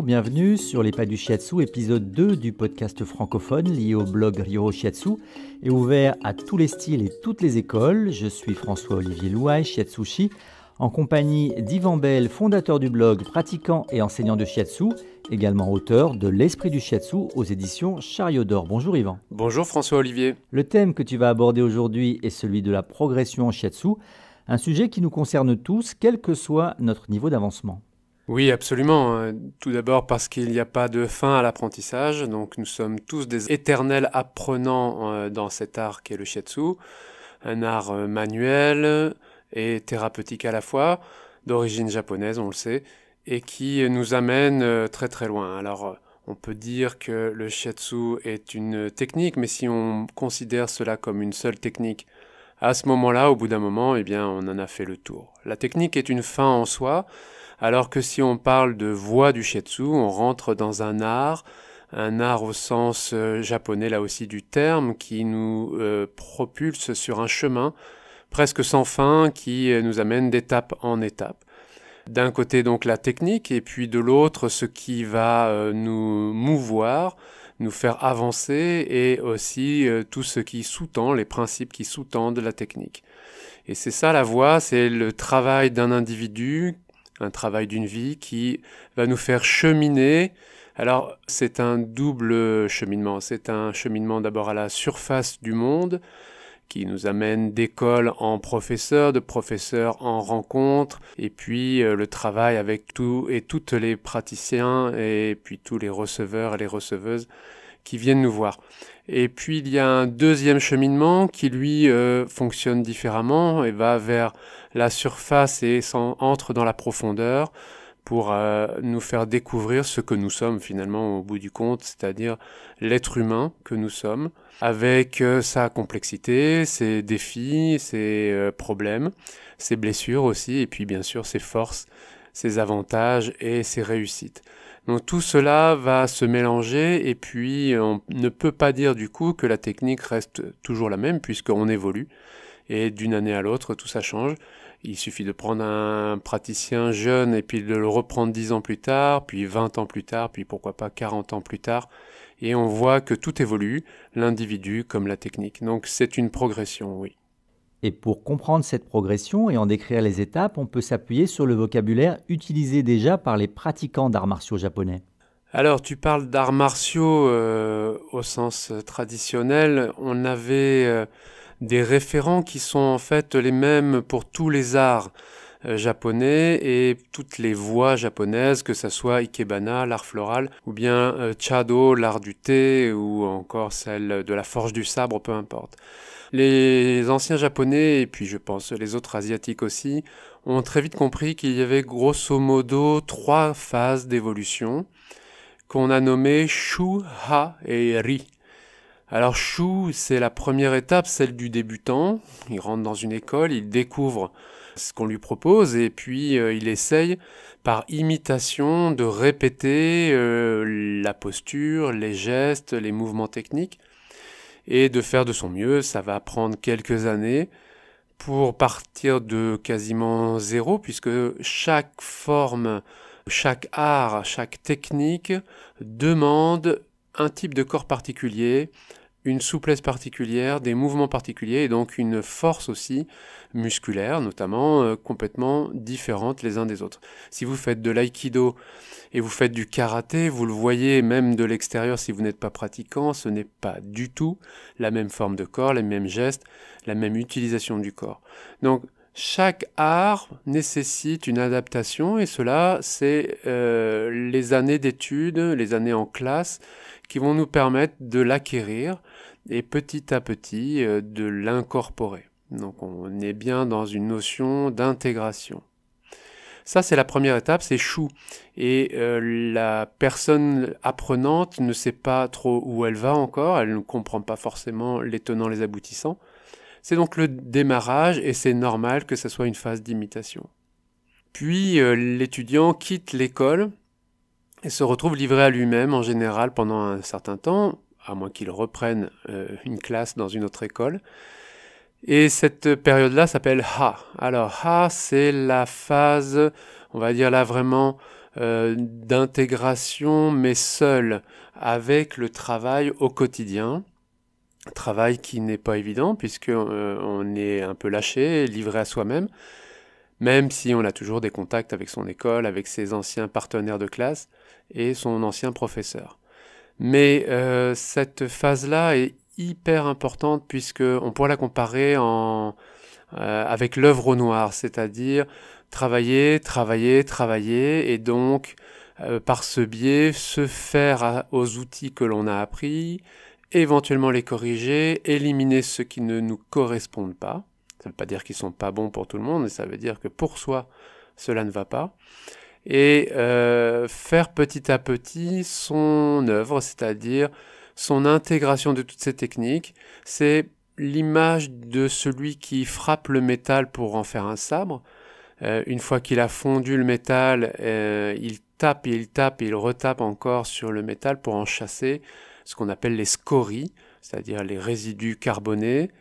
bienvenue sur Les Pas du Shiatsu, épisode 2 du podcast francophone lié au blog Ryo Shiatsu et ouvert à tous les styles et toutes les écoles. Je suis François-Olivier Louaille, Shiatsushi, en compagnie d'Yvan Bell, fondateur du blog, pratiquant et enseignant de Shiatsu, également auteur de L'Esprit du Shiatsu aux éditions Chariot d'Or. Bonjour Yvan. Bonjour François-Olivier. Le thème que tu vas aborder aujourd'hui est celui de la progression en Shiatsu, un sujet qui nous concerne tous, quel que soit notre niveau d'avancement. Oui, absolument. Tout d'abord parce qu'il n'y a pas de fin à l'apprentissage, donc nous sommes tous des éternels apprenants dans cet art qu'est le Shiatsu, un art manuel et thérapeutique à la fois, d'origine japonaise, on le sait, et qui nous amène très très loin. Alors, on peut dire que le Shiatsu est une technique, mais si on considère cela comme une seule technique, à ce moment-là, au bout d'un moment, eh bien, on en a fait le tour. La technique est une fin en soi, alors que si on parle de voie du Shiatsu, on rentre dans un art au sens japonais là aussi du terme, qui nous propulse sur un chemin presque sans fin qui nous amène d'étape en étape. D'un côté donc la technique et puis de l'autre ce qui va nous mouvoir, nous faire avancer et aussi tout ce qui sous-tend, les principes qui sous-tendent la technique. Et c'est ça la voie, c'est le travail d'un individu, un travail d'une vie qui va nous faire cheminer. Alors c'est un double cheminement, c'est un cheminement d'abord à la surface du monde, qui nous amène d'école en professeur, de professeur en rencontre, et puis le travail avec tout et toutes les praticiens, et puis tous les receveurs et les receveuses qui viennent nous voir. Et puis il y a un deuxième cheminement qui lui fonctionne différemment et va vers la surface et entre dans la profondeur pour nous faire découvrir ce que nous sommes finalement au bout du compte, c'est-à-dire l'être humain que nous sommes, avec sa complexité, ses défis, ses problèmes, ses blessures aussi, et puis bien sûr ses forces, ses avantages et ses réussites. Donc tout cela va se mélanger et puis on ne peut pas dire du coup que la technique reste toujours la même puisqu'on évolue et d'une année à l'autre tout ça change. Il suffit de prendre un praticien jeune et puis de le reprendre 10 ans plus tard, puis 20 ans plus tard, puis pourquoi pas 40 ans plus tard. Et on voit que tout évolue, l'individu comme la technique. Donc c'est une progression, oui. Et pour comprendre cette progression et en décrire les étapes, on peut s'appuyer sur le vocabulaire utilisé déjà par les pratiquants d'arts martiaux japonais. Alors tu parles d'arts martiaux au sens traditionnel. On avait des référents qui sont en fait les mêmes pour tous les arts japonais et toutes les voies japonaises, que ça soit ikebana, l'art floral, ou bien chado, l'art du thé, ou encore celle de la forge du sabre, peu importe. Les anciens japonais, et puis je pense les autres asiatiques aussi, ont très vite compris qu'il y avait grosso modo 3 phases d'évolution qu'on a nommées Shu, Ha et Ri. Alors Shu, c'est la première étape, celle du débutant. Il rentre dans une école, il découvre ce qu'on lui propose et puis il essaye par imitation de répéter la posture, les gestes, les mouvements techniques et de faire de son mieux. Ça va prendre quelques années pour partir de quasiment zéro puisque chaque forme, chaque art, chaque technique demande un type de corps particulier, une souplesse particulière, des mouvements particuliers et donc une force aussi musculaire, notamment complètement différente les uns des autres. Si vous faites de l'aïkido et vous faites du karaté, vous le voyez même de l'extérieur si vous n'êtes pas pratiquant, ce n'est pas du tout la même forme de corps, les mêmes gestes, la même utilisation du corps. Donc chaque art nécessite une adaptation et cela, c'est les années d'études, les années en classe qui vont nous permettre de l'acquérir et petit à petit de l'incorporer. Donc on est bien dans une notion d'intégration. Ça, c'est la première étape, c'est Shu. Et la personne apprenante ne sait pas trop où elle va encore, elle ne comprend pas forcément les tenants, les aboutissants. C'est donc le démarrage et c'est normal que ce soit une phase d'imitation. Puis l'étudiant quitte l'école et se retrouve livré à lui-même en général pendant un certain temps, à moins qu'il reprenne une classe dans une autre école. Et cette période-là s'appelle Ha. Alors Ha, c'est la phase, on va dire là vraiment d'intégration, mais seul, avec le travail au quotidien. Travail qui n'est pas évident, puisque on est un peu lâché, livré à soi-même, même si on a toujours des contacts avec son école, avec ses anciens partenaires de classe et son ancien professeur. Mais cette phase-là est hyper importante, puisqu'on pourrait la comparer avec l'œuvre au noir, c'est-à-dire travailler, travailler, travailler, et donc par ce biais se faire aux outils que l'on a appris, éventuellement les corriger, éliminer ceux qui ne nous correspondent pas. Ça ne veut pas dire qu'ils ne sont pas bons pour tout le monde, mais ça veut dire que pour soi, cela ne va pas. Et faire petit à petit son œuvre, c'est-à-dire son intégration de toutes ces techniques. C'est l'image de celui qui frappe le métal pour en faire un sabre. Une fois qu'il a fondu le métal, il tape et il tape et il retape encore sur le métal pour en chasser ce qu'on appelle les scories, c'est-à-dire les résidus carbonés,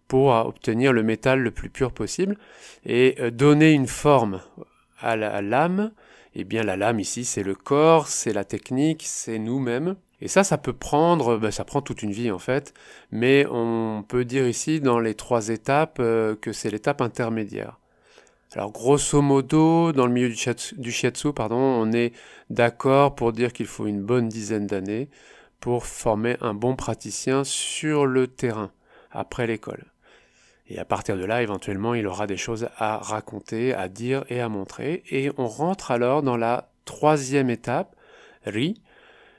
pour obtenir le métal le plus pur possible et donner une forme à la lame. Eh bien la lame ici, c'est le corps, c'est la technique, c'est nous-mêmes. Et ça peut prendre, ça prend toute une vie en fait, mais on peut dire ici dans les 3 étapes que c'est l'étape intermédiaire. Alors grosso modo, dans le milieu du shiatsu, on est d'accord pour dire qu'il faut une bonne dizaine d'années pour former un bon praticien sur le terrain, après l'école. Et à partir de là, éventuellement, il aura des choses à raconter, à dire et à montrer. Et on rentre alors dans la 3e étape, Ri.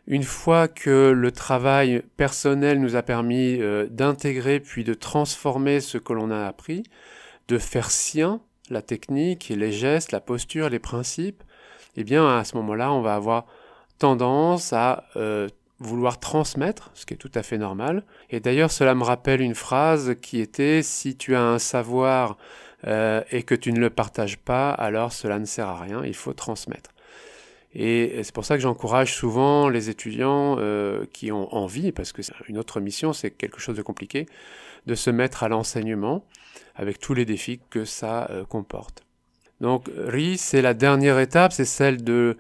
Une fois que le travail personnel nous a permis d'intégrer puis de transformer ce que l'on a appris, de faire sien la technique, les gestes, la posture, les principes, eh bien à ce moment-là, on va avoir tendance à vouloir transmettre, ce qui est tout à fait normal. Et d'ailleurs, cela me rappelle une phrase qui était « Si tu as un savoir et que tu ne le partages pas, alors cela ne sert à rien, il faut transmettre. » Et c'est pour ça que j'encourage souvent les étudiants qui ont envie, parce que c'est une autre mission, c'est quelque chose de compliqué, de se mettre à l'enseignement avec tous les défis que ça comporte. Donc, Ri, c'est la dernière étape, c'est celle de...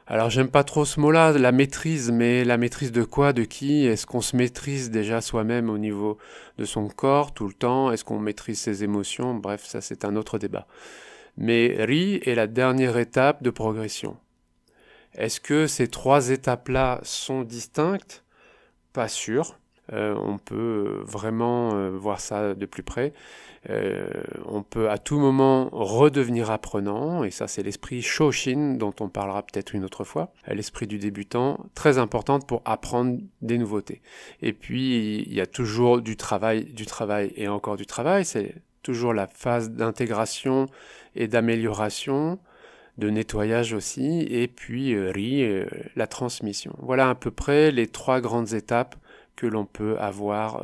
Alors j'aime pas trop ce mot-là, la maîtrise, mais la maîtrise de quoi, de qui? Est-ce qu'on se maîtrise déjà soi-même au niveau de son corps tout le temps? Est-ce qu'on maîtrise ses émotions? Bref, ça c'est un autre débat. Mais Ri est la dernière étape de progression. Est-ce que ces 3 étapes-là sont distinctes? Pas sûr. On peut vraiment voir ça de plus près. On peut à tout moment redevenir apprenant, et ça c'est l'esprit Shoshin dont on parlera peut-être une autre fois, l'esprit du débutant, très importante pour apprendre des nouveautés. Et puis il y a toujours du travail et encore du travail, c'est toujours la phase d'intégration et d'amélioration, de nettoyage aussi, et puis la transmission. Voilà à peu près les 3 grandes étapes que l'on peut avoir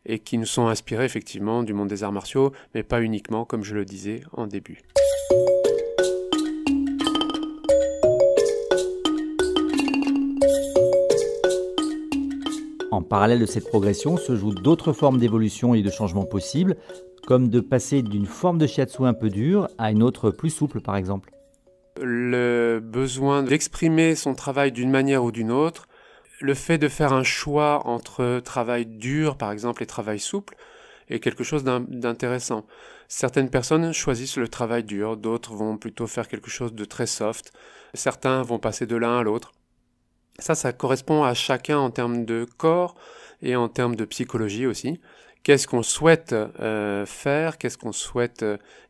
et qui nous sont inspirés effectivement du monde des arts martiaux, mais pas uniquement, comme je le disais en début. En parallèle de cette progression se jouent d'autres formes d'évolution et de changement possibles, comme de passer d'une forme de shiatsu un peu dure à une autre plus souple par exemple. Le besoin d'exprimer son travail d'une manière ou d'une autre, le fait de faire un choix entre travail dur, par exemple, et travail souple, est quelque chose d'intéressant. Certaines personnes choisissent le travail dur, d'autres vont plutôt faire quelque chose de très soft. Certains vont passer de l'un à l'autre. Ça correspond à chacun en termes de corps et en termes de psychologie aussi. Qu'est-ce qu'on souhaite faire, qu'est-ce qu'on souhaite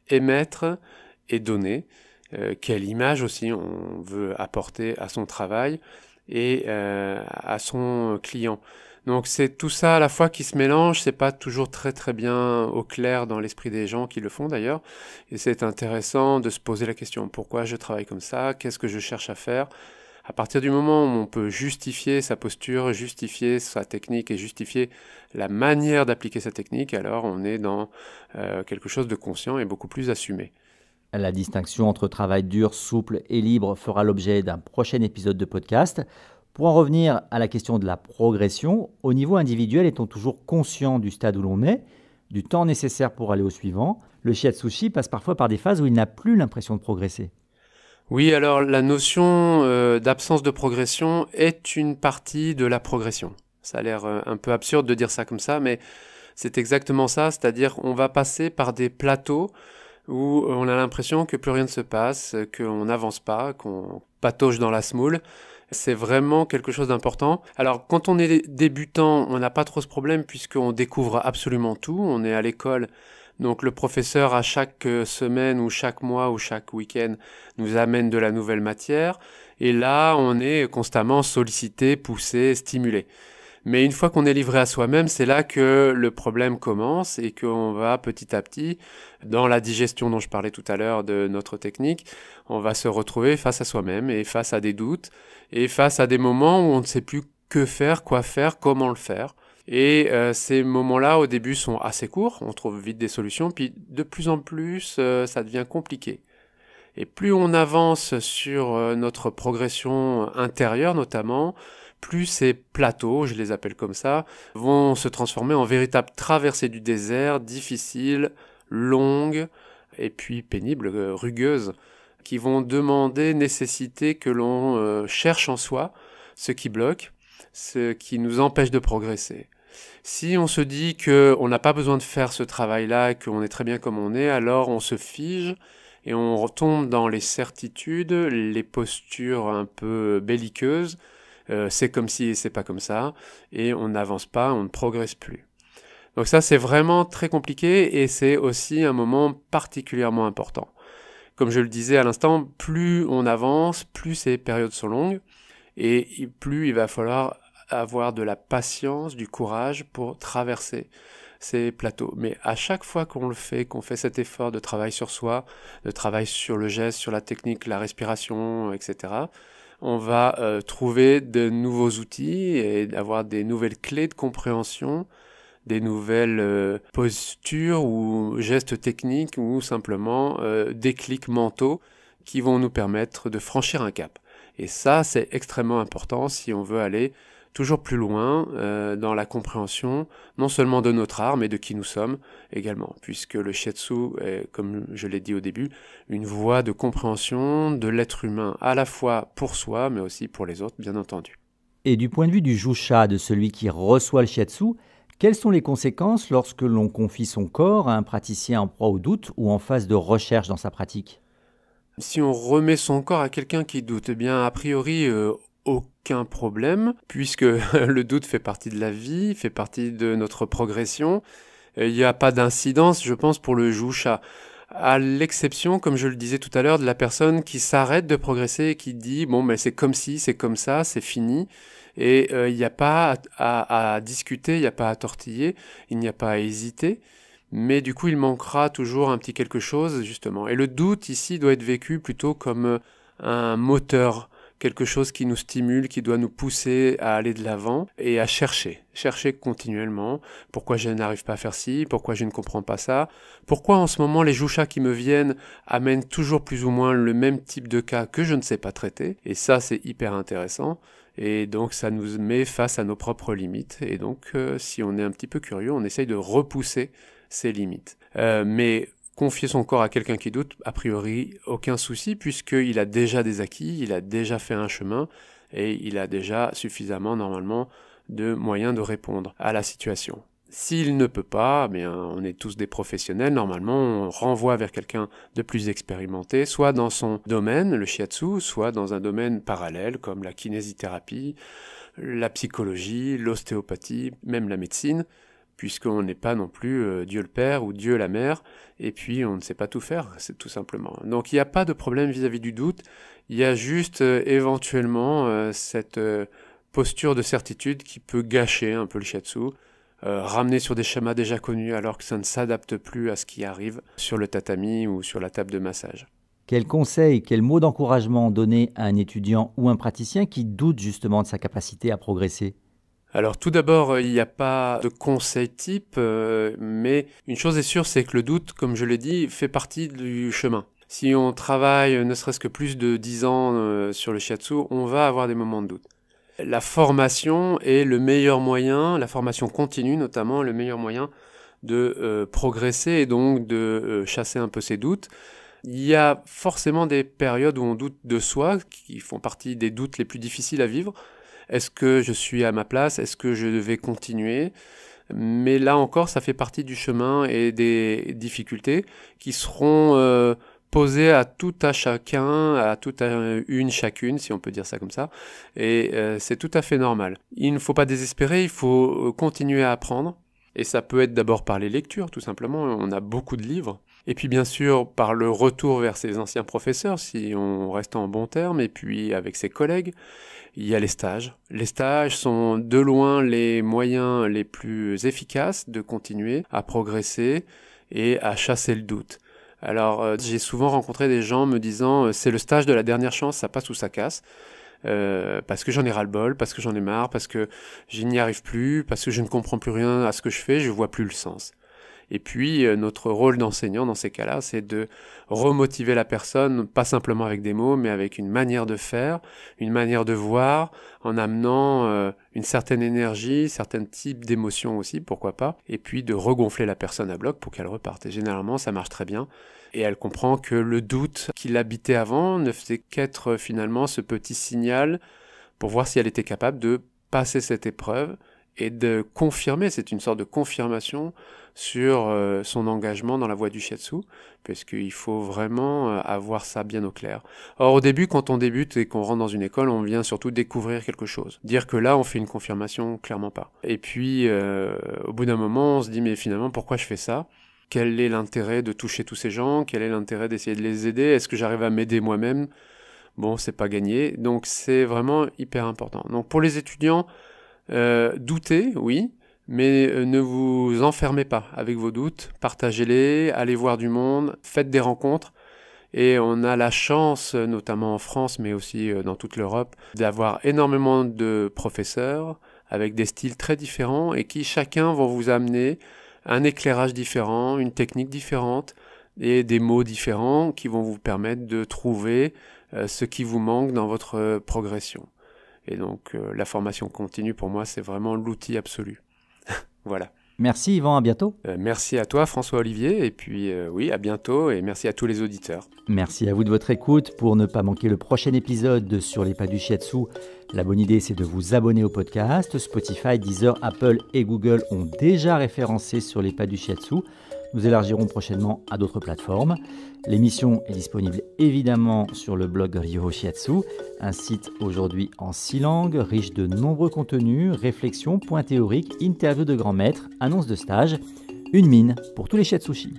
émettre et donner, quelle image aussi on veut apporter à son travail et à son client. Donc c'est tout ça à la fois qui se mélange, c'est pas toujours très très bien au clair dans l'esprit des gens qui le font d'ailleurs, et c'est intéressant de se poser la question, pourquoi je travaille comme ça, qu'est-ce que je cherche à faire? À partir du moment où on peut justifier sa posture, justifier sa technique et justifier la manière d'appliquer sa technique, alors on est dans quelque chose de conscient et beaucoup plus assumé. La distinction entre travail dur, souple et libre fera l'objet d'un prochain épisode de podcast. Pour en revenir à la question de la progression, au niveau individuel, est-on toujours conscient du stade où l'on est, du temps nécessaire pour aller au suivant? Le shiatsushi passe parfois par des phases où il n'a plus l'impression de progresser. Oui, alors la notion d'absence de progression est une partie de la progression. Ça a l'air un peu absurde de dire ça comme ça, mais c'est exactement ça, c'est-à-dire on va passer par des plateaux où on a l'impression que plus rien ne se passe, qu'on n'avance pas, qu'on patauge dans la semoule. C'est vraiment quelque chose d'important. Alors, quand on est débutant, on n'a pas trop ce problème puisqu'on découvre absolument tout. On est à l'école, donc le professeur, à chaque semaine ou chaque mois ou chaque week-end, nous amène de la nouvelle matière. Et là, on est constamment sollicité, poussé, stimulé. Mais une fois qu'on est livré à soi-même, c'est là que le problème commence et qu'on va petit à petit, dans la digestion dont je parlais tout à l'heure de notre technique, on va se retrouver face à soi-même et face à des doutes et face à des moments où on ne sait plus que faire, quoi faire, comment le faire. Et ces moments-là, au début, sont assez courts, on trouve vite des solutions, puis de plus en plus, ça devient compliqué. Et plus on avance sur notre progression intérieure notamment, plus ces plateaux, je les appelle comme ça, vont se transformer en véritables traversées du désert, difficiles, longues, et puis pénibles, rugueuses, qui vont demander, nécessiter que l'on cherche en soi ce qui bloque, ce qui nous empêche de progresser. Si on se dit qu'on n'a pas besoin de faire ce travail-là, qu'on est très bien comme on est, alors on se fige et on retombe dans les certitudes, les postures un peu belliqueuses, c'est comme si et c'est pas comme ça, et on n'avance pas, on ne progresse plus. Donc ça, c'est vraiment très compliqué et c'est aussi un moment particulièrement important. Comme je le disais à l'instant, plus on avance, plus ces périodes sont longues et plus il va falloir avoir de la patience, du courage pour traverser ces plateaux. Mais à chaque fois qu'on le fait, qu'on fait cet effort de travail sur soi, de travail sur le geste, sur la technique, la respiration, etc., on va trouver de nouveaux outils et avoir des nouvelles clés de compréhension, des nouvelles postures ou gestes techniques ou simplement déclics mentaux qui vont nous permettre de franchir un cap. Et ça, c'est extrêmement important si on veut aller toujours plus loin dans la compréhension, non seulement de notre art, mais de qui nous sommes également, puisque le shiatsu est, comme je l'ai dit au début, une voie de compréhension de l'être humain, à la fois pour soi, mais aussi pour les autres, bien entendu. Et du point de vue du jusha, de celui qui reçoit le shiatsu, quelles sont les conséquences lorsque l'on confie son corps à un praticien en proie au doute ou en phase de recherche dans sa pratique ? Si on remet son corps à quelqu'un qui doute, eh bien, a priori, aucun problème, puisque le doute fait partie de la vie, fait partie de notre progression. Il n'y a pas d'incidence, je pense, pour le jusha. À l'exception, comme je le disais tout à l'heure, de la personne qui s'arrête de progresser et qui dit « bon, mais c'est comme si, c'est comme ça, c'est fini ». Et il n'y a pas à discuter, il n'y a pas à tortiller, il n'y a pas à hésiter. Mais du coup, il manquera toujours un petit quelque chose, justement. Et le doute, ici, doit être vécu plutôt comme un moteur, quelque chose qui nous stimule, qui doit nous pousser à aller de l'avant et à chercher continuellement. Pourquoi je n'arrive pas à faire ci? Pourquoi je ne comprends pas ça? Pourquoi en ce moment les jushas qui me viennent amènent toujours plus ou moins le même type de cas que je ne sais pas traiter? Et ça, c'est hyper intéressant. Et donc ça nous met face à nos propres limites. Et donc si on est un petit peu curieux, on essaye de repousser ses limites. Mais confier son corps à quelqu'un qui doute, a priori, aucun souci, puisqu'il a déjà des acquis, il a déjà fait un chemin, et il a déjà suffisamment, normalement, de moyens de répondre à la situation. S'il ne peut pas, bien, on est tous des professionnels, normalement, on renvoie vers quelqu'un de plus expérimenté, soit dans son domaine, le shiatsu, soit dans un domaine parallèle, comme la kinésithérapie, la psychologie, l'ostéopathie, même la médecine, puisqu'on n'est pas non plus Dieu le Père ou Dieu la Mère, et puis on ne sait pas tout faire, c'est tout simplement. Donc il n'y a pas de problème vis-à-vis du doute, il y a juste éventuellement cette posture de certitude qui peut gâcher un peu le shiatsu, ramener sur des schémas déjà connus alors que ça ne s'adapte plus à ce qui arrive sur le tatami ou sur la table de massage. Quels conseils, quels mots d'encouragement donner à un étudiant ou un praticien qui doute justement de sa capacité à progresser ? Alors tout d'abord, il n'y a pas de conseil type, mais une chose est sûre, c'est que le doute, comme je l'ai dit, fait partie du chemin. Si on travaille ne serait-ce que plus de 10 ans sur le shiatsu, on va avoir des moments de doute. La formation est le meilleur moyen, la formation continue notamment, le meilleur moyen de progresser et donc de chasser un peu ces doutes. Il y a forcément des périodes où on doute de soi, qui font partie des doutes les plus difficiles à vivre. Est-ce que je suis à ma place? Est-ce que je devais continuer? Mais là encore, ça fait partie du chemin et des difficultés qui seront posées à tout à chacun, à tout à une chacune, si on peut dire ça comme ça. Et c'est tout à fait normal. Il ne faut pas désespérer, il faut continuer à apprendre. Et ça peut être d'abord par les lectures, tout simplement. On a beaucoup de livres. Et puis bien sûr par le retour vers ses anciens professeurs, si on reste en bons termes, et puis avec ses collègues. Il y a les stages. Les stages sont de loin les moyens les plus efficaces de continuer à progresser et à chasser le doute. Alors j'ai souvent rencontré des gens me disant c'est le stage de la dernière chance, ça passe ou ça casse. Parce que j'en ai ras-le-bol, parce que j'en ai marre, parce que je n'y arrive plus, parce que je ne comprends plus rien à ce que je fais, je vois plus le sens. Et puis, notre rôle d'enseignant dans ces cas-là, c'est de remotiver la personne, pas simplement avec des mots, mais avec une manière de faire, une manière de voir, en amenant une certaine énergie, certains types d'émotions aussi, pourquoi pas, et puis de regonfler la personne à bloc pour qu'elle reparte. Et généralement, ça marche très bien. Et elle comprend que le doute qui l'habitait avant ne faisait qu'être finalement ce petit signal pour voir si elle était capable de passer cette épreuve et de confirmer, c'est une sorte de confirmation sur son engagement dans la voie du shiatsu, parce qu'il faut vraiment avoir ça bien au clair. Or au début, quand on débute et qu'on rentre dans une école, on vient surtout découvrir quelque chose. Dire que là, on fait une confirmation, clairement pas. Et puis, au bout d'un moment, on se dit, mais finalement, pourquoi je fais ça ? Quel est l'intérêt de toucher tous ces gens? Quel est l'intérêt d'essayer de les aider? Est-ce que j'arrive à m'aider moi-même? Bon, c'est pas gagné. Donc c'est vraiment hyper important. Donc pour les étudiants, doutez, oui, mais ne vous enfermez pas avec vos doutes. Partagez-les, allez voir du monde, faites des rencontres. Et on a la chance, notamment en France, mais aussi dans toute l'Europe, d'avoir énormément de professeurs avec des styles très différents et qui chacun vont vous amener un éclairage différent, une technique différente et des mots différents qui vont vous permettre de trouver ce qui vous manque dans votre progression. Et donc la formation continue pour moi c'est vraiment l'outil absolu. Voilà. Merci Yvan, à bientôt. Merci à toi François-Olivier et puis oui à bientôt et merci à tous les auditeurs. Merci à vous de votre écoute. Pour ne pas manquer le prochain épisode sur les pas du shiatsu, la bonne idée c'est de vous abonner au podcast. Spotify, Deezer, Apple et Google ont déjà référencé sur les pas du shiatsu. Nous élargirons prochainement à d'autres plateformes. L'émission est disponible évidemment sur le blog Ryo Shiatsu, un site aujourd'hui en 6 langues, riche de nombreux contenus, réflexions, points théoriques, interviews de grands maîtres, annonces de stages, une mine pour tous les shiatsushi.